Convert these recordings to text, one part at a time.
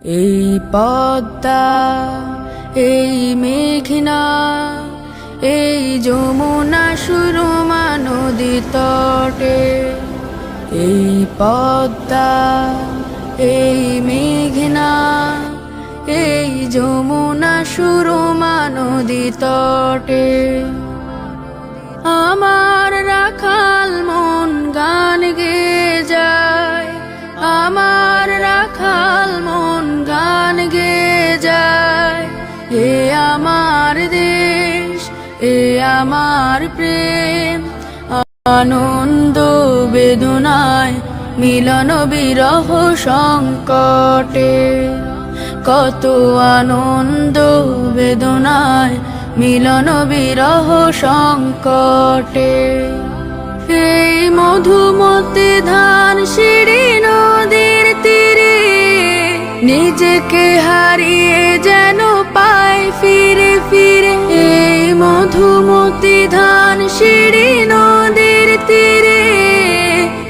এই পদ্মা, এই মেঘনা, এই যমুনা সুরমা নদী তটে। এই পদ্মা, এই মেঘনা, এই যমুনা সুরমা নদী তটে। আমার রাখাল মন গান গেয়ে যায়, আমার রাখাল মন গান গেয়ে যায়। এ আমার দেশ, এ আমার প্রেম, আনন্দ বেদনায় মিলন বিরহ সংকটে। কত আনন্দ বেদনায় মিলন বিরহ সংকটে। এই মধুমতি ধান সিঁড়ি নদীর তীরে, নিজেকে হারিয়ে যেন পাই ফিরে ফিরে। এই মধুমতি ধান সিঁড়ি নদীর তীরে,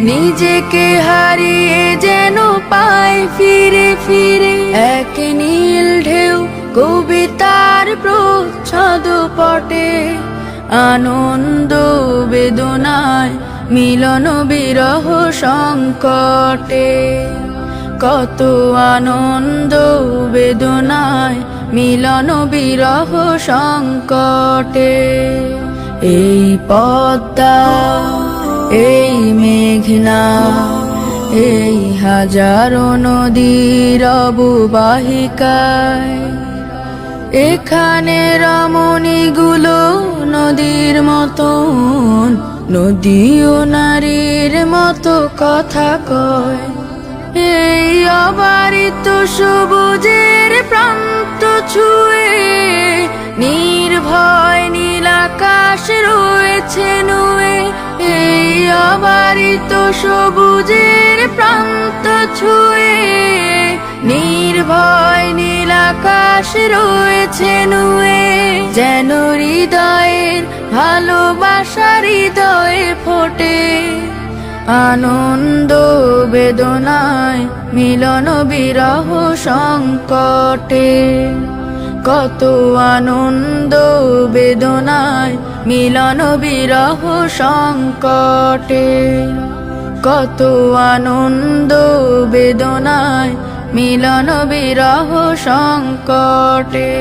নিজেকে হারিয়ে যেন পাই ফিরে ফিরে। এক নীল ঢেউ কবিতার প্রচ্ছদ পটে, আনন্দ বেদনায় মিলন বিরহ সংকটে। কত আনন্দ বেদনায় মিলন বিরহ সংকটে। এই পদ্মা, এই মেঘনা, এই হাজারো নদীর অববাহিকায়, এখানে রমণীগুলো নদীর মতন, নদী ও নারীর মতো কথা কয়। এই অবারিত সবুজের প্রান্ত ছুঁয়ে নির্ভয় নীলাকাশ রয়েছে নুয়ে। এই অবারিত সবুজের প্রান্ত ছুঁয়ে নির্ভয় নীলাকাশ রয়েছে নুয়ে। যেন হৃদয়ের ভালোবাসা হৃদয়ে ফোটে, আনন্দ বেদনায় মিলন বিরহ সংকটে। কত আনন্দ বেদনায় মিলন বিরহ সংকটে। কত আনন্দ বেদনায় মিলন বিরহ সংকটে।